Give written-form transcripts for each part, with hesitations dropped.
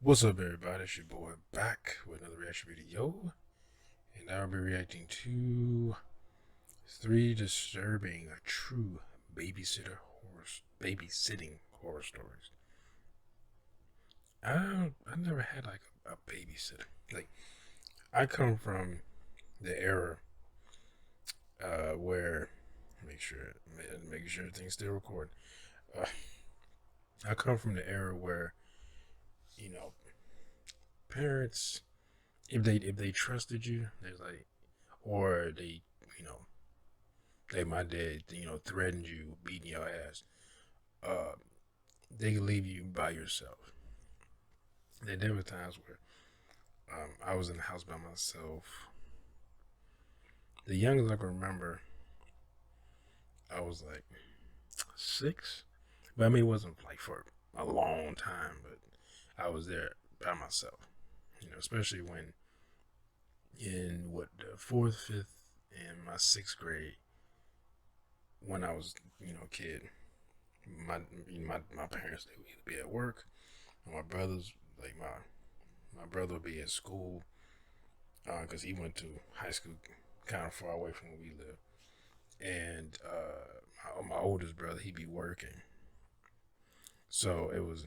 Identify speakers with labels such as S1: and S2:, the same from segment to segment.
S1: What's up, everybody? It's your boy back with another reaction video, and I'll be reacting to three disturbing, true babysitting horror stories. I never had like a babysitter. Like I come from the era where make sure things still record. Uh, I come from the era where you know parents, if they trusted you, they're like, or they you know like my dad, threatened you, beating your ass, uh, they could leave you by yourself. There were times where I was in the house by myself. The youngest I can remember, I was like 6, but I mean it wasn't like for a long time, but I was there by myself. Especially when in what the fourth, fifth, and my sixth grade, when I was a kid, my parents, they would either be at work, or my brothers, like my brother would be at school because he went to high school kind of far away from where we live, and my oldest brother, he'd be working. So it was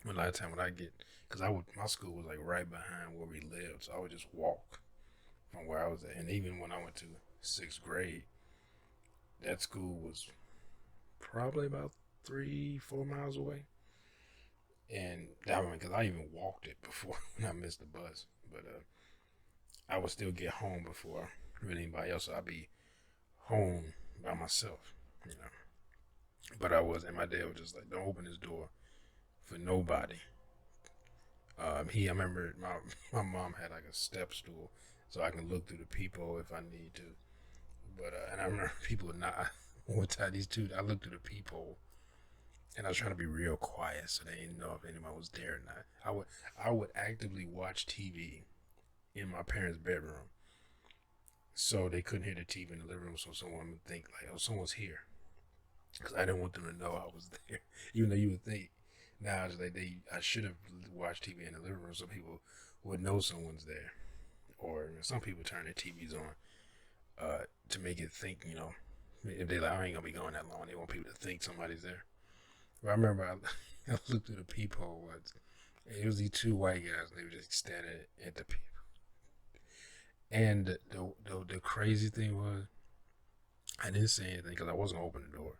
S1: a lot of time when I get, because my school was like right behind where we lived, so I would just walk from where I was at. And even when I went to sixth grade, that school was probably about 3, 4 miles away. And I mean, because I even walked it before when I missed the bus, but I would still get home before really anybody else. So I'd be home by myself, you know. But I was, and my dad was just like, "Don't open this door for nobody." I remember my mom had like a step stool, so I can look through the peephole if I need to. But and I remember people would not. One time these two, I looked through the peephole, and I was trying to be real quiet so they didn't know if anyone was there or not. I would actively watch TV in my parents' bedroom, so they couldn't hear the TV in the living room, so someone would think like, "Oh, someone's here." Because I didn't want them to know I was there. Even though you would think now it's like I should have watched TV in the living room so people would know someone's there. Or some people turn their TVs on to make it think, if they like, I ain't gonna be going that long, they want people to think somebody's there. But I remember I looked through the peephole once. It was these two white guys, and they were just standing at the peephole. And the crazy thing was, I didn't say anything because I wasn't gonna open the door.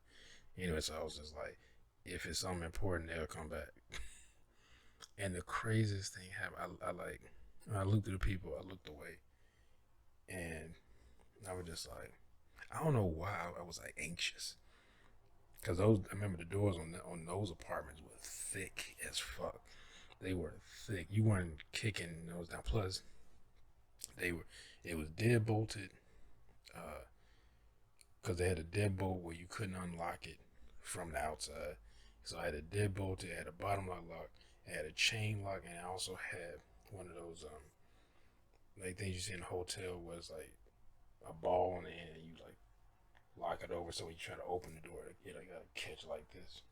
S1: So I was just like, if it's something important, they'll come back. And the craziest thing happened. I like, when I looked at the people, I looked away, and I was just like, I don't know why I was like anxious, because I remember the doors on those apartments were thick as fuck. They were thick. You weren't kicking those down. Plus, they were it was dead bolted, because they had a deadbolt where you couldn't unlock it from the outside. So I had a deadbolt, it had a bottom lock, it had a chain lock, and I also had one of those like things you see in a hotel where it's like a ball in the end and you like lock it over, so when you try to open the door, it like got a catch like this.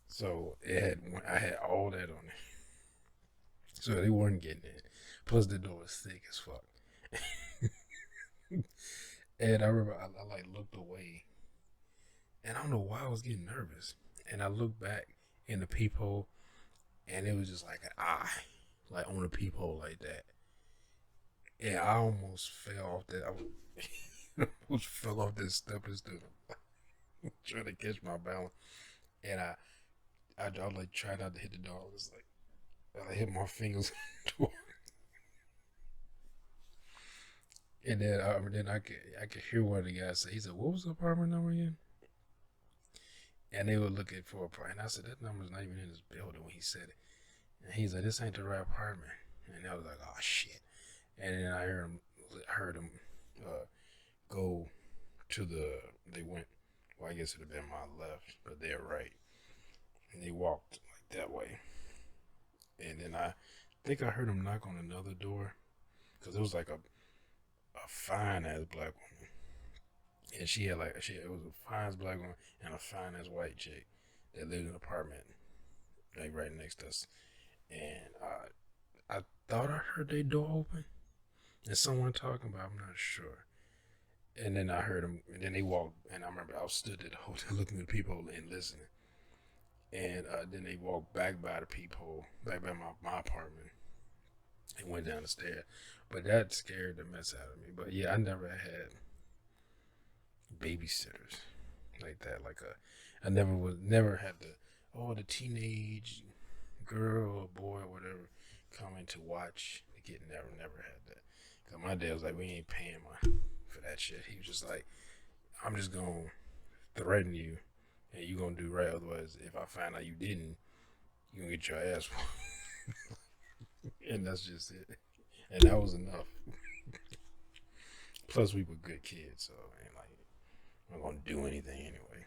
S1: So I had all that on it, so they weren't getting in. Plus the door was thick as fuck. And I remember I like looked away, and I don't know why I was getting nervous. And I looked back in the peephole, and it was just like an eye, like on the peephole like that. And I almost fell off that. I almost fell off this stepping stool, trying to catch my balance. And I like tried not to hit the door. I was like, I hit my fingers on the door, and then I could hear one of the guys say, he said, "What was the apartment number again?" And they were looking for a apartment. And I said, "That number's not even in this building." When he said it, and he's like, "This ain't the right apartment." And I was like, "Oh shit!" And then I heard him go to the. They went. Well, I guess it'd have been my left, but they're right. And they walked like that way. And then I think I heard him knock on another door because it was like a fine ass black woman, and she had like it was a fine ass black woman and a fine ass white chick that lived in an apartment like right next to us. and I thought I heard their door open and someone talking, but I'm not sure. And then I heard them, and then they walked, and I remember I stood at the hotel looking at the peephole and listening. And then they walked back by the peephole, back by my apartment, and went down the stairs. But that scared the mess out of me. But yeah, I never had babysitters like that. I never had the teenage girl or boy or whatever coming to watch the kid. Never had that. Cause my dad was like, we ain't paying for that shit. He was just like, I'm just gonna threaten you, and you gonna do right. Otherwise, if I find out you didn't, you gonna get your ass whooped. And that's just it. And that was enough. Plus, we were good kids, so ain't like I'm not gonna do anything anyway.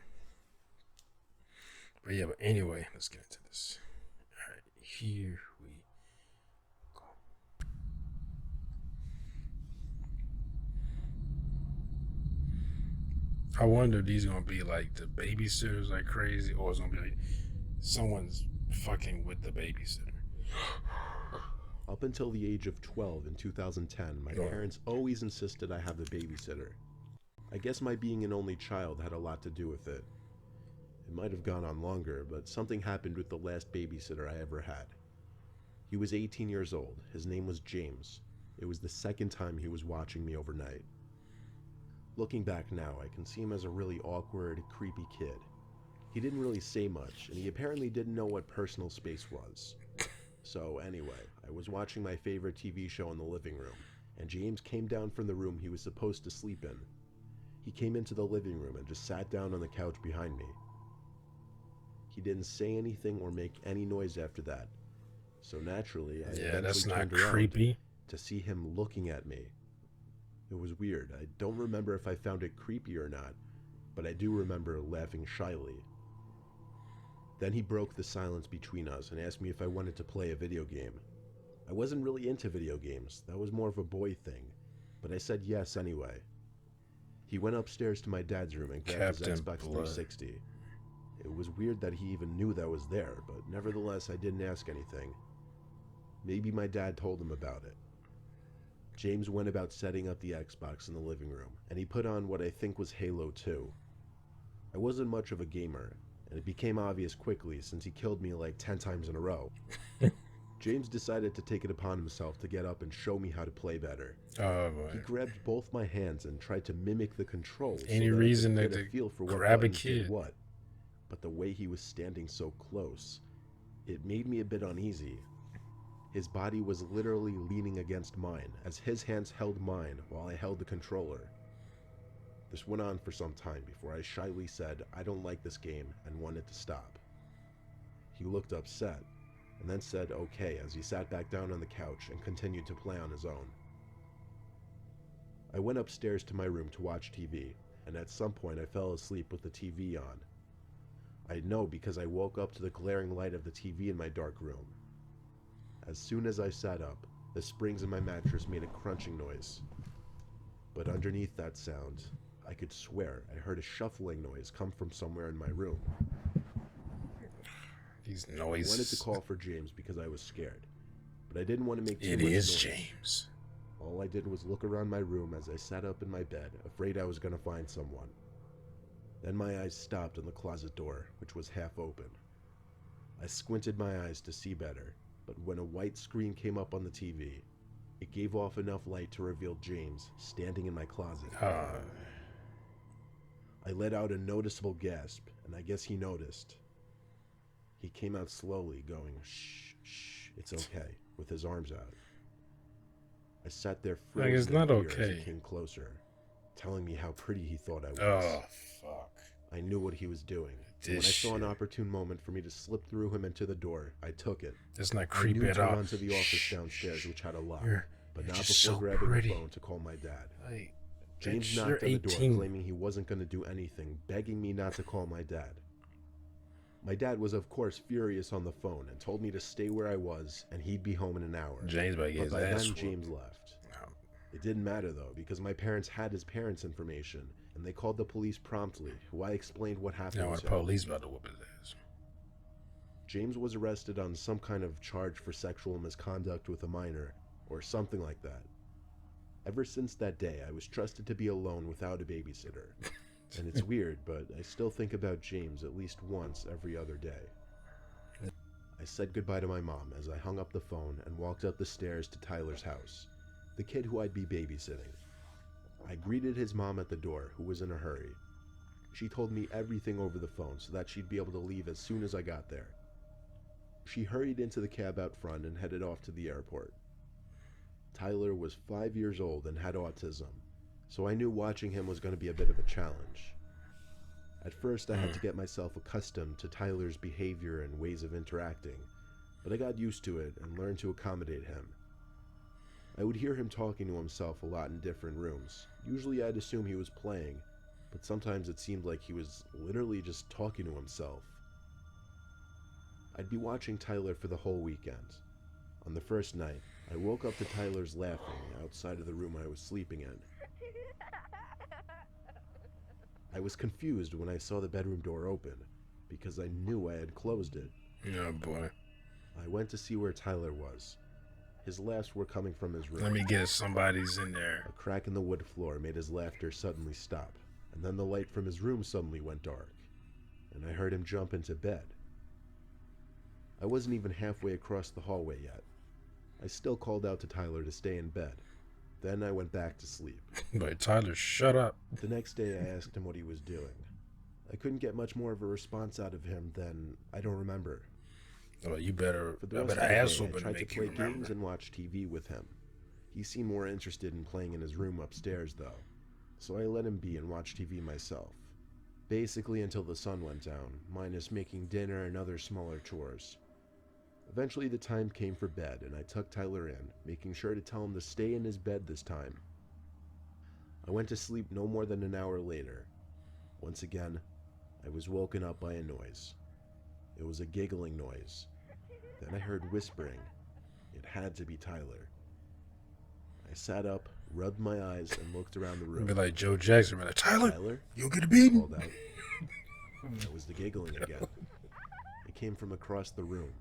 S1: But anyway, let's get into this. All right, here we go. I wonder if these are gonna be like the babysitters like crazy, or it's gonna be like someone's fucking with the babysitter.
S2: Up until the age of 12 in 2010, my parents always insisted I have a babysitter. I guess my being an only child had a lot to do with it. It might have gone on longer, but something happened with the last babysitter I ever had. He was 18 years old. His name was James. It was the second time he was watching me overnight. Looking back now, I can see him as a really awkward, creepy kid. He didn't really say much, and he apparently didn't know what personal space was. So anyway, I was watching my favorite TV show in the living room, and James came down from the room he was supposed to sleep in. He came into the living room and just sat down on the couch behind me. He didn't say anything or make any noise after that. So naturally, I eventually turned around to see him looking at me. It was weird. I don't remember if I found it creepy or not, but I do remember laughing shyly. Then he broke the silence between us and asked me if I wanted to play a video game. I wasn't really into video games, that was more of a boy thing, but I said yes anyway. He went upstairs to my dad's room and grabbed his Xbox 360. It was weird that he even knew that was there, but nevertheless I didn't ask anything. Maybe my dad told him about it. James went about setting up the Xbox in the living room, and he put on what I think was Halo 2. I wasn't much of a gamer, and it became obvious quickly since he killed me like 10 times in a row. James decided to take it upon himself to get up and show me how to play better.
S1: Oh boy.
S2: He grabbed both my hands and tried to mimic the controls.
S1: Any reason to feel for grab a kid?
S2: What? But the way he was standing so close, it made me a bit uneasy. His body was literally leaning against mine as his hands held mine while I held the controller. This went on for some time before I shyly said I don't like this game and wanted to stop. He looked upset and then said okay as he sat back down on the couch and continued to play on his own. I went upstairs to my room to watch TV, and at some point I fell asleep with the TV on. I know because I woke up to the glaring light of the TV in my dark room. As soon as I sat up, the springs in my mattress made a crunching noise. But underneath that sound, I could swear I heard a shuffling noise come from somewhere in my room.
S1: These noises.
S2: I wanted to call for James because I was scared, but I didn't want to make too much
S1: noise. It is
S2: noise.
S1: James.
S2: All I did was look around my room as I sat up in my bed, afraid I was going to find someone. Then my eyes stopped on the closet door, which was half open. I squinted my eyes to see better, but when a white screen came up on the TV, it gave off enough light to reveal James standing in my closet. I let out a noticeable gasp, and I guess he noticed. He came out slowly, going, shh, shh, it's okay, with his arms out. I sat there frozen
S1: it's not
S2: in fear
S1: okay.
S2: as he came closer, telling me how pretty he thought I was.
S1: Oh, fuck.
S2: I knew what he was doing. When I saw an opportune moment for me to slip through him into the door, I took it.
S1: It's not creepy at all.
S2: I knew to run to the office downstairs, which had a lock, but not before
S1: so
S2: grabbing
S1: pretty.
S2: the phone to call my dad.
S1: Like,
S2: James knocked on the door, claiming he wasn't going to do anything, begging me not to call my dad. My dad was, of course, furious on the phone and told me to stay where I was and he'd be home in an hour.
S1: But
S2: by then, James left. It didn't matter, though, because my parents had his parents' information, and they called the police promptly, who I explained what happened to.
S1: The police about to whoop his ass.
S2: James was arrested on some kind of charge for sexual misconduct with a minor, or something like that. Ever since that day, I was trusted to be alone without a babysitter. And it's weird, but I still think about James at least once every other day. I said goodbye to my mom as I hung up the phone and walked up the stairs to Tyler's house, the kid who I'd be babysitting. I greeted his mom at the door, who was in a hurry. She told me everything over the phone so that she'd be able to leave as soon as I got there. She hurried into the cab out front and headed off to the airport. Tyler was 5 years old and had autism, so I knew watching him was going to be a bit of a challenge. At first, I had to get myself accustomed to Tyler's behavior and ways of interacting, but I got used to it and learned to accommodate him. I would hear him talking to himself a lot in different rooms. Usually I'd assume he was playing, but sometimes it seemed like he was literally just talking to himself. I'd be watching Tyler for the whole weekend. On the first night, I woke up to Tyler's laughing outside of the room I was sleeping in. I was confused when I saw the bedroom door open, because I knew I had closed it.
S1: Oh boy.
S2: I went to see where Tyler was. His laughs were coming from his room.
S1: Let me guess, somebody's in there.
S2: A crack in the wood floor made his laughter suddenly stop, and then the light from his room suddenly went dark, and I heard him jump into bed. I wasn't even halfway across the hallway yet. I still called out to Tyler to stay in bed. Then I went back to sleep.
S1: But Tyler, shut up.
S2: The next day I asked him what he was doing. I couldn't get much more of a response out of him than I don't remember.
S1: Well, you better,
S2: For the rest of the
S1: ass
S2: day, I
S1: open
S2: tried
S1: to
S2: to
S1: make
S2: play
S1: you remember.
S2: games and watch TV with him. He seemed more interested in playing in his room upstairs though, so I let him be and watch TV myself. Basically until the sun went down, minus making dinner and other smaller chores. Eventually the time came for bed and I tucked Tyler in, making sure to tell him to stay in his bed this time. I went to sleep no more than an hour later. Once again, I was woken up by a noise. It was a giggling noise. Then I heard whispering. It had to be Tyler. I sat up, rubbed my eyes, and looked around the room.
S1: Be like Joe Jackson, be like, Tyler,
S2: Tyler?
S1: you'll get a beating.
S2: Called out. That was the giggling again. It came from across the room.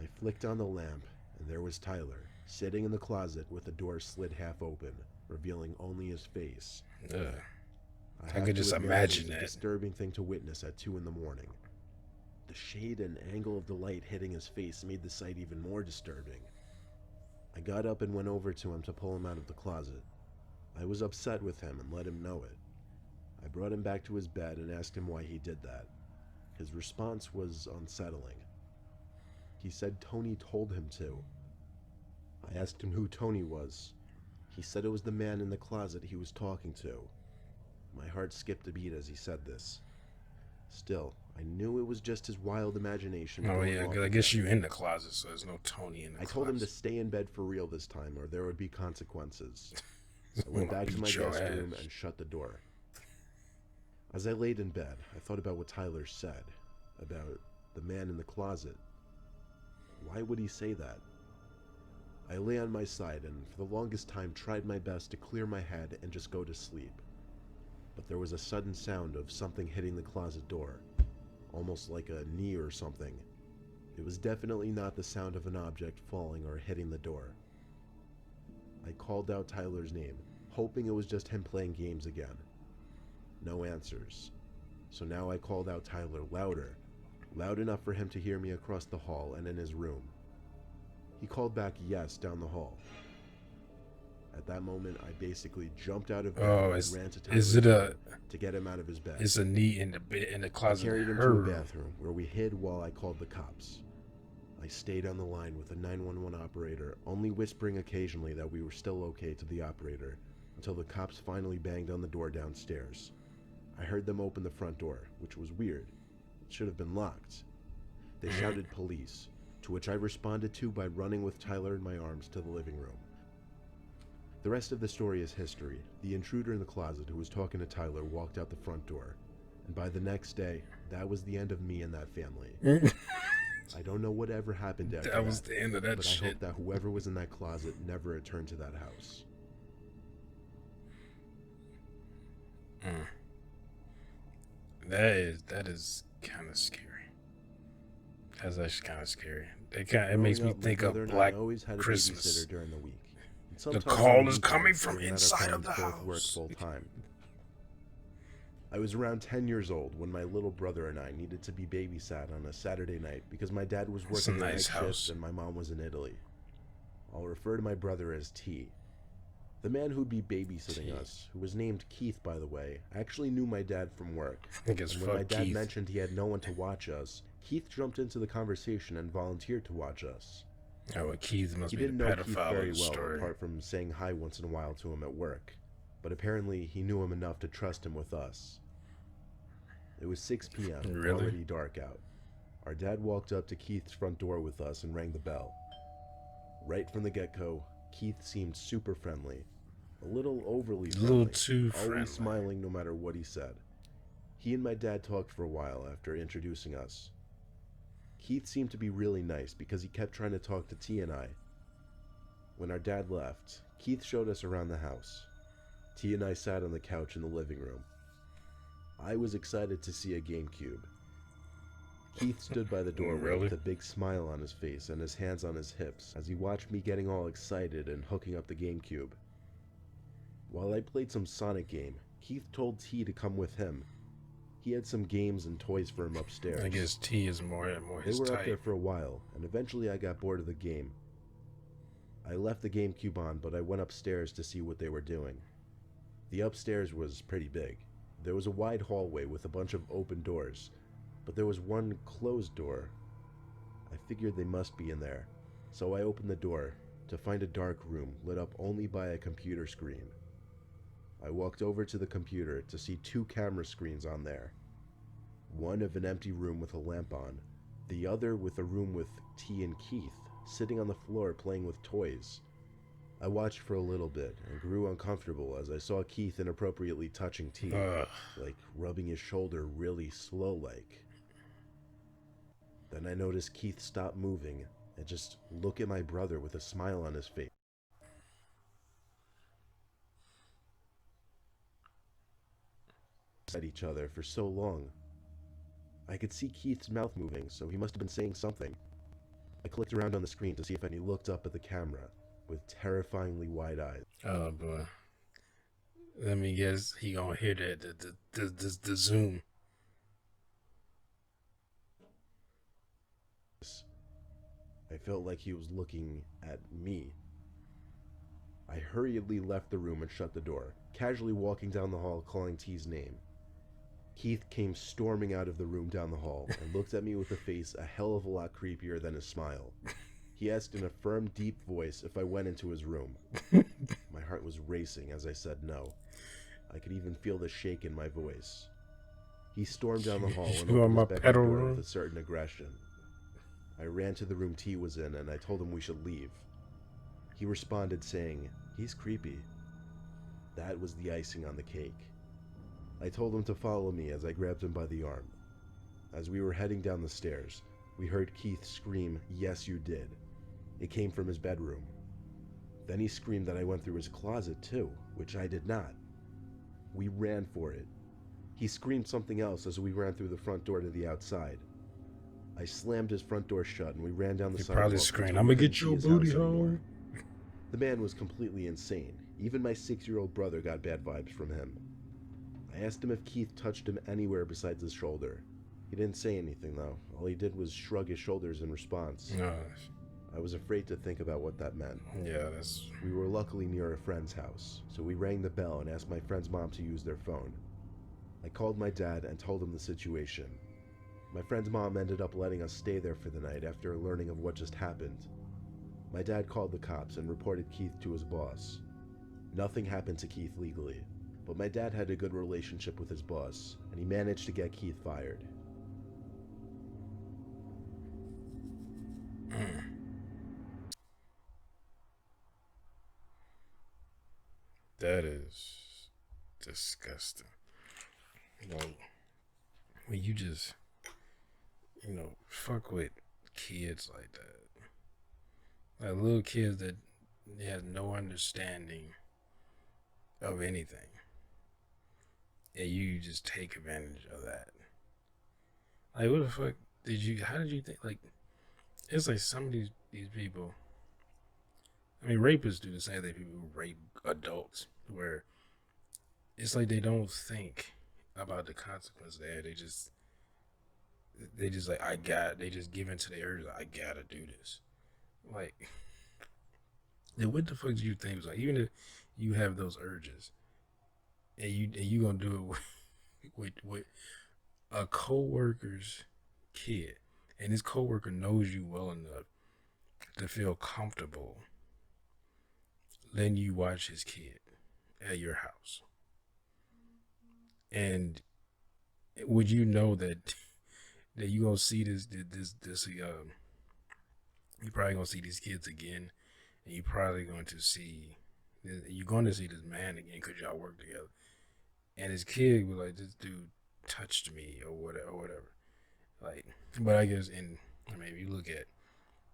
S2: I flicked on the lamp, and there was Tyler, sitting in the closet with the door slid half open, revealing only his face.
S1: I
S2: have
S1: could
S2: to
S1: just
S2: admit,
S1: imagine
S2: it was
S1: that.
S2: a disturbing thing to witness at 2 a.m. The shade and angle of the light hitting his face made the sight even more disturbing. I got up and went over to him to pull him out of the closet. I was upset with him and let him know it. I brought him back to his bed and asked him why he did that. His response was unsettling. He said Tony told him to. I asked him who Tony was. He said it was the man in the closet he was talking to. My heart skipped a beat as he said this. Still, I knew it was just his wild imagination.
S1: Oh
S2: going
S1: yeah,
S2: off
S1: 'cause I
S2: with
S1: guess
S2: him.
S1: you in the closet, so there's no Tony in the
S2: I
S1: closet.
S2: told him to stay in bed for real this time, or there would be consequences. I went back to my
S1: Beat your
S2: guest room
S1: ass.
S2: and shut the door. As I laid in bed, I thought about what Tyler said, about the man in the closet. Why would he say that? I lay on my side and for the longest time tried my best to clear my head and just go to sleep. But there was a sudden sound of something hitting the closet door, almost like a knee or something. It was definitely not the sound of an object falling or hitting the door. I called out Tyler's name, hoping it was just him playing games again. No answers. So now I called out Tyler louder, loud enough for him to hear me across the hall and in his room. He called back yes down the hall. At that moment, I basically jumped out of bed
S1: Oh,
S2: and
S1: is
S2: ran to Tyler's
S1: it a?
S2: room to get him out of his bed.
S1: It's a knee in the
S2: I
S1: closet.
S2: carried him
S1: Her
S2: to a
S1: room.
S2: bathroom where we hid while I called the cops. I stayed on the line with the 911 operator, only whispering occasionally that we were still okay to the operator, until the cops finally banged on the door downstairs. I heard them open the front door, which was weird. It should have been locked. They shouted police, to which I responded to by running with Tyler in my arms to the living room. The rest of the story is history. The intruder in the closet who was talking to Tyler walked out the front door, and by the next day, that was the end of me and that family. I don't know whatever happened after
S1: That was the end of that
S2: but I
S1: shit.
S2: hope that whoever was in that closet never returned to that house.
S1: That is kind of scary. That's actually kind of scary. It makes
S2: Growing
S1: me
S2: up, my
S1: think
S2: brother
S1: of
S2: and I
S1: Black
S2: always had a
S1: Christmas.
S2: babysitter during the week. And
S1: The
S2: sometimes on
S1: call is coming
S2: weekends
S1: from
S2: when we and our
S1: inside of
S2: parents
S1: the
S2: both worked
S1: house.
S2: full time. I was around 10 years old when my little brother and I needed to be babysat on a Saturday night because my dad was
S1: It's a
S2: working a
S1: nice
S2: night shift
S1: house.
S2: and my mom was in Italy. I'll refer to my brother as T. The man who'd be babysitting
S1: T.
S2: us, who was named Keith by the way, actually knew my dad from work.
S1: I think it's
S2: And when my
S1: fuck
S2: dad
S1: Keith.
S2: mentioned he had no one to watch us, Keith jumped into the conversation and volunteered to watch us.
S1: Oh, well, Keith must
S2: He
S1: be the
S2: didn't know Keith
S1: pedophile
S2: very
S1: of the
S2: well,
S1: story.
S2: apart from saying hi once in a while to him at work. But apparently he knew him enough to trust him with us. It was 6 p.m.,
S1: Really?
S2: already dark out. Our dad walked up to Keith's front door with us and rang the bell. Right from the get-go, Keith seemed super friendly. A little overly
S1: A
S2: friendly.
S1: little too friendly.
S2: Always smiling no matter what he said. He and my dad talked for a while after introducing us. Keith seemed to be really nice because he kept trying to talk to T and I. When our dad left, Keith showed us around the house. T and I sat on the couch in the living room. I was excited to see a GameCube. Keith stood by the doorway
S1: Really?
S2: with a big smile on his face and his hands on his hips as he watched me getting all excited and hooking up the GameCube. While I played some Sonic game, Keith told T to come with him. He had some games and toys for him upstairs.
S1: I guess T is more
S2: They
S1: his
S2: were up there
S1: type.
S2: for a while, and eventually I got bored of the game. I left the GameCube on, but I went upstairs to see what they were doing. The upstairs was pretty big. There was a wide hallway with a bunch of open doors, but there was one closed door. I figured they must be in there, so I opened the door to find a dark room lit up only by a computer screen. I walked over to the computer to see 2 camera screens on there. One of an empty room with a lamp on, the other with a room with T and Keith sitting on the floor playing with toys. I watched for a little bit and grew uncomfortable as I saw Keith inappropriately touching T, like rubbing his shoulder really slow-like. Then I noticed Keith stop moving and just look at my brother with a smile on his face. At each other for so long. I could see Keith's mouth moving, so he must have been saying something. I clicked around on the screen to see if he looked up at the camera with terrifyingly wide eyes.
S1: Oh boy. Let me guess, he gonna hear the zoom.
S2: I felt like he was looking at me. I hurriedly left the room and shut the door, casually walking down the hall calling T's name. Keith came storming out of the room down the hall and looked at me with a face a hell of a lot creepier than his smile. He asked in a firm, deep voice if I went into his room. My heart was racing as I said no. I could even feel the shake in my voice. He stormed down the hall and
S1: You
S2: opened
S1: want
S2: his
S1: my
S2: bedroom
S1: pedal
S2: door
S1: room?
S2: with a certain aggression. I ran to the room T was in and I told him we should leave. He responded saying, "He's creepy." That was the icing on the cake. I told him to follow me as I grabbed him by the arm. As we were heading down the stairs, we heard Keith scream, "Yes, you did." It came from his bedroom. Then he screamed that I went through his closet too, which I did not. We ran for it. He screamed something else as we ran through the front door to the outside. I slammed his front door shut and we ran down the
S1: He
S2: sidewalk.
S1: probably screamed,
S2: until
S1: "I'm
S2: we
S1: gonna
S2: couldn't
S1: get
S2: see
S1: your
S2: his
S1: booty
S2: house anymore.
S1: hole."
S2: The man was completely insane. Even my 6-year-old brother got bad vibes from him. I asked him if Keith touched him anywhere besides his shoulder. He didn't say anything though. All he did was shrug his shoulders in response.
S1: No,
S2: I was afraid to think about what that meant.
S1: yeah, that's.
S2: We were luckily near a friend's house, so we rang the bell and asked my friend's mom to use their phone. I called my dad and told him the situation. My friend's mom ended up letting us stay there for the night after learning of what just happened. My dad called the cops and reported Keith to his boss. Nothing happened to Keith legally, but my dad had a good relationship with his boss, and he managed to get Keith fired.
S1: That is disgusting. When you just, fuck with kids like that. Like little kids that have no understanding of anything. And you just take advantage of that. Like, what the fuck? How did you think? Like, it's like some of these people. I mean, rapists do the same thing. People who rape adults, where it's like they don't think about the consequence there. They just like they just give into their urge. Like, I gotta do this. Like, then what the fuck do you think? Like, even if you have those urges, and you gonna do it with a coworker's kid, and this coworker knows you well enough to feel comfortable letting you watch his kid at your house, and would you know that you gonna see this you probably gonna see these kids again, and you're going to see this man again because y'all work together, and his kid was like, this dude touched me or whatever. Like, but I guess I mean, if you look at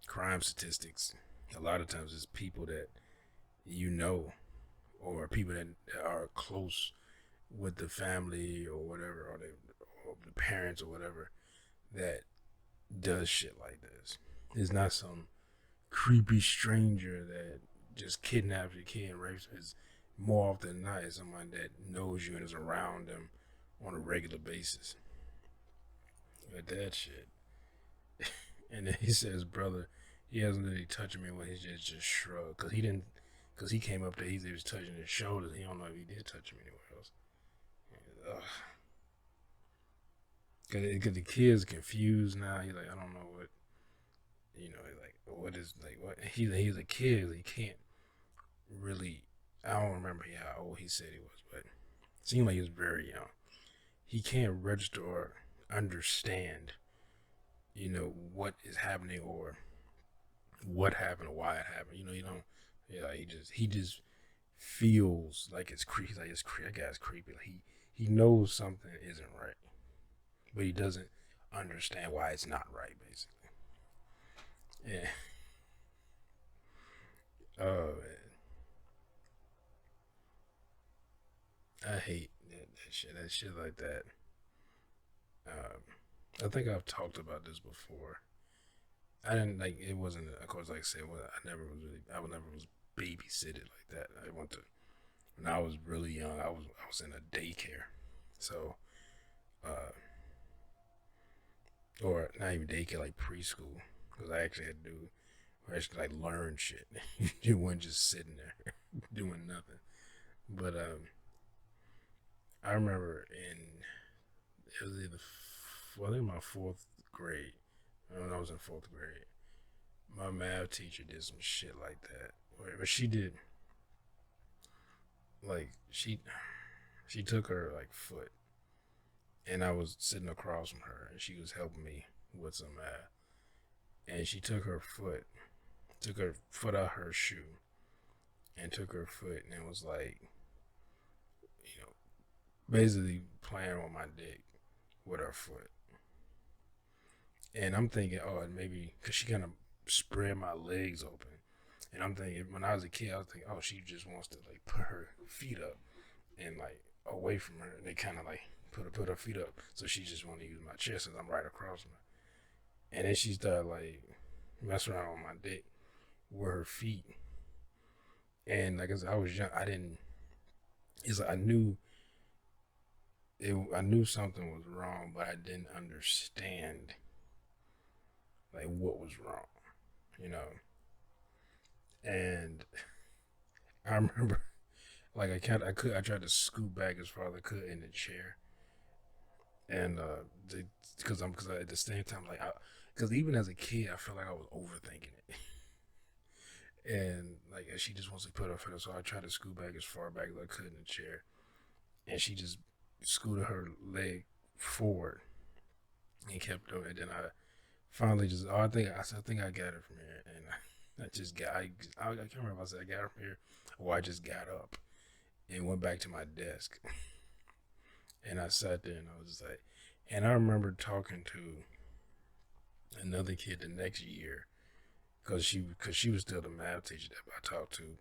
S1: crime statistics, a lot of times it's people that you know, or people that are close with the family or whatever, or the parents or whatever, that does shit like this. It's not some creepy stranger that just kidnaps your kid and rapes him. It's more often than not it's someone that knows you and is around them on a regular basis. But that shit. And then he says, brother, he hasn't really touched me when he just shrugged. Because he came up there, he was touching his shoulders. He don't know if he did touch him anywhere else. Because the kid's confused now. He's like, I don't know what, like, what is, like, what? He's a kid. He can't really, I don't remember how old he said he was, but it seemed like he was very young. He can't register or understand, what is happening or what happened or why it happened. You don't, yeah, he just feels like it's creepy. He's like, it's creepy. That guy's creepy. Like, he knows something isn't right, but he doesn't understand why it's not right, basically. Yeah. Oh man, I hate that shit. That shit like that. I think I've talked about this before. I didn't like it. Wasn't of course like I said. Well, I never was babysitted like that. I went to when I was really young. I was in a daycare, so or not even daycare, like preschool, because I actually had to do actually like learn shit. You weren't just sitting there doing nothing. But I remember it was either I think my fourth grade. When I was in fourth grade, my math teacher did some shit like that. But she did like she took her like foot, and I was sitting across from her, and she was helping me with some math, and she took her foot out her shoe, and took her foot, and it was like, you know, basically playing on my dick with her foot. And I'm thinking, oh, maybe because she kind of spread my legs open. And I'm thinking, when I was a kid, I was thinking, oh, she just wants to like put her feet up and like away from her. And they kind of like put her feet up, so she just want to use my chest as I'm right across from her. And then she started like messing around on my dick with her feet. And like as I was young, I didn't. It's like I knew something was wrong, but I didn't understand like what was wrong, you know. And I remember, like I tried to scoot back as far as I could in the chair, and because at the same time, like, because even as a kid, I felt like I was overthinking it, and like she just wants to put her foot up, so I tried to scoot back as far back as I could in the chair, and she just scooted her leg forward and kept doing it. Then I finally just, I think I got it from here, and I just got, I can't remember if I said I got it from here or I just got up and went back to my desk, and I sat there and I was just like, and I remember talking to another kid the next year because she was still the math teacher that I talked to.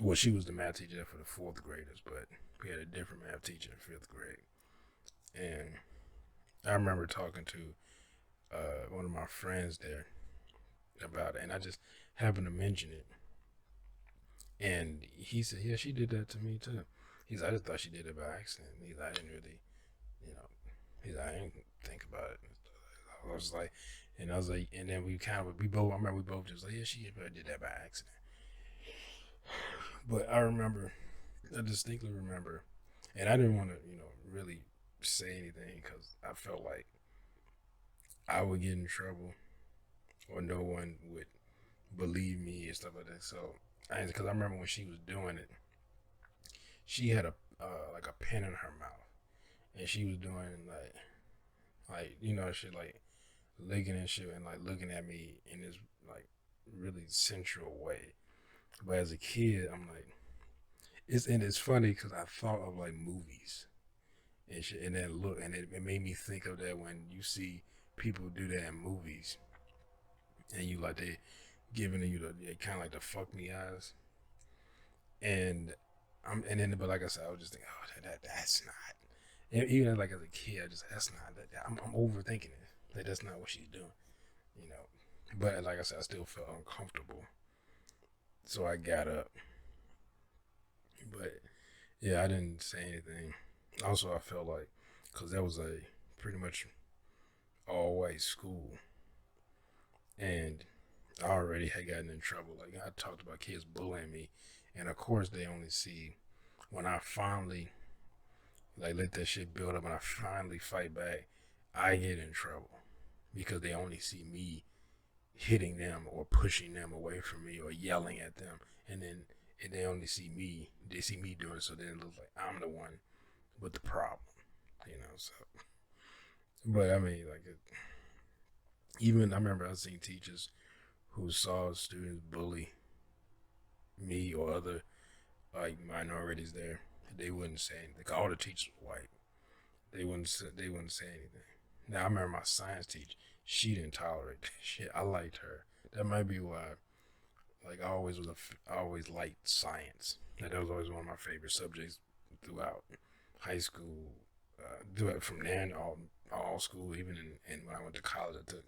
S1: Well, she was the math teacher for the fourth graders, but we had a different math teacher in fifth grade, and I remember talking to one of my friends there about it, and I just happened to mention it, and he said, "Yeah, she did that to me too." He's like, "I just thought she did it by accident." He's like, "I didn't really, you know." He's like, "I didn't think about it." I was like, and I was like, and then we both, I remember we both just like, "Yeah, she did that by accident." But I distinctly remember, and I didn't want to, really say anything because I felt like I would get in trouble or no one would believe me and stuff like that. So, because I remember when she was doing it, she had a like a pen in her mouth, and she was doing she like licking and shit and like looking at me in this like really sensual way. But as a kid, I'm like, it's funny because I thought of like movies and shit, and then look, and it made me think of that when you see people do that in movies, and you like they giving you the kind of like the fuck me eyes, and but like I said, I was just thinking, oh, that's not. And even like as a kid, that's not that. I'm overthinking it. That's not what she's doing, you know. But like I said, I still felt uncomfortable, so I got up. But yeah, I didn't say anything. Also, I felt like because that was a pretty much all white school, and I already had gotten in trouble. Like I talked about kids bullying me, and of course they only see when I finally like let that shit build up and I finally fight back, I get in trouble because they only see me hitting them or pushing them away from me or yelling at them, and they only see me. They see me doing it, so then it looks like I'm the one with the problem, So, but I mean, even I remember I seen teachers who saw students bully me or other like minorities there. They wouldn't say anything. All the teachers were white. They wouldn't say anything. Now I remember my science teacher. She didn't tolerate that shit. I liked her. That might be why. Like I always liked science. That was always one of my favorite subjects throughout high school. Do it from there and all school. Even in when I went to college, I took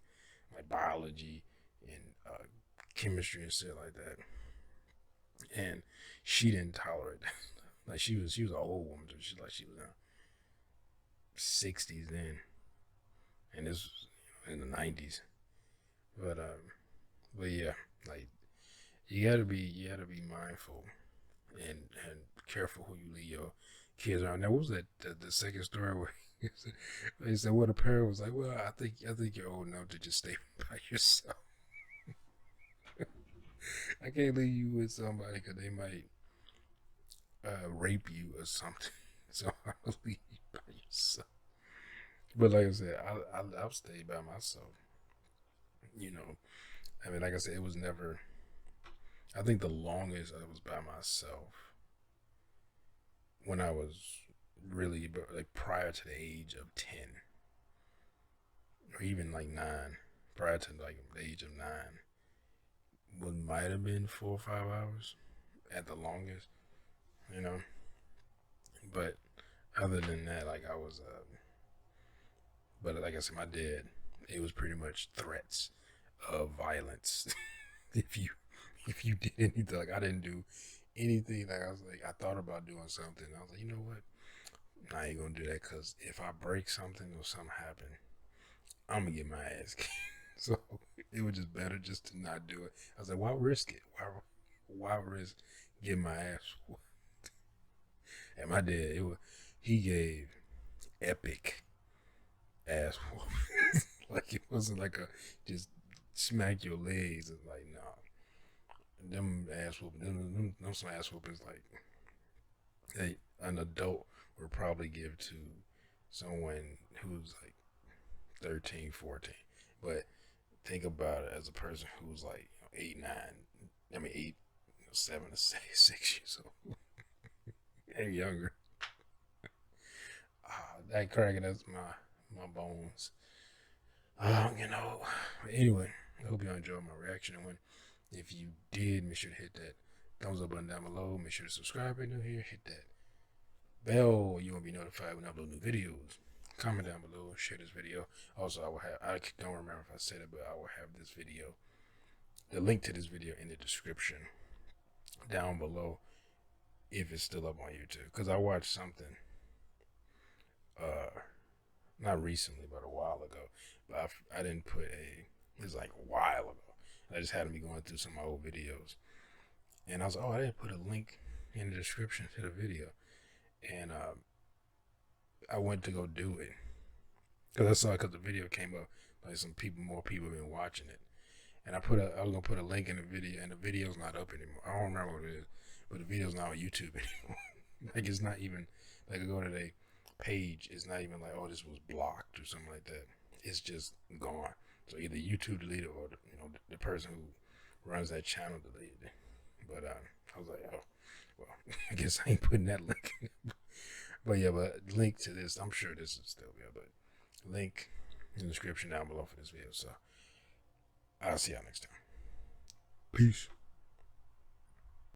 S1: like biology and chemistry and shit like that. And she didn't tolerate that. Like she was an old woman. She was in her 60s then, and this was in the 90s. But yeah, like you gotta be mindful and careful who you leave your kids around. Now, what was that? The second story where they said, "Well, the parent was like, well, I think you're old enough to just stay by yourself. I can't leave you with somebody because they might rape you or something. So I'll leave you by yourself." But like I said, I'll stay by myself. You know, I mean, like I said, it was never. I think the longest I was by myself when I was really like prior to the age of 10 or even like 9, prior to like the age of 9, what might have been 4 or 5 hours at the longest, you know. But other than that, like I was, but like I said, my dad, it was pretty much threats of violence. if you if you did anything, like I didn't do anything. Like I was like, I thought about doing something. I was like, you know what? I ain't gonna do that because if I break something or something happen, I'm gonna get my ass kicked. So it was just better just to not do it. I was like, why risk it? Why risk getting my ass whooped? And my dad, he gave epic ass whooping. Like it wasn't like a just smack your legs. It's like nah, them ass whooping, them some ass whoopings like an adult would probably give to someone who's like 13, 14. But think about it as a person who's like 8, 9, I mean 8, 7 to 6 years old and younger. That cracking us my bones. You know. But anyway, I hope you enjoyed my reaction. And if you did, make sure to hit that thumbs up button down below. Make sure to subscribe if you're new here. Hit that bell. You won't be notified when I upload new videos. comment down below, share this video. Also, I don't remember if I said it, but I will have this video, the link to this video in the description down below if it's still up on YouTube. Because I watched something, not recently, but a while ago. But I didn't put it was like a while ago. I just had me going through some of my old videos. And I was like, oh, I didn't put a link in the description to the video. And I went to go do it. Because I saw it because the video came up. Like more people have been watching it. And I was going to put a link in the video, and the video's not up anymore. I don't remember what it is, but the video's not on YouTube anymore. Like, it's not even, like, I go to their page, it's not even like, oh, this was blocked or something like that. It's just gone. So either YouTube deleted or, the person who runs that channel deleted it. But I was like, oh, well, I guess I ain't putting that link in. But yeah, link to this, I'm sure this will still be up, but link in the description down below for this video. So I'll see y'all next time. Peace.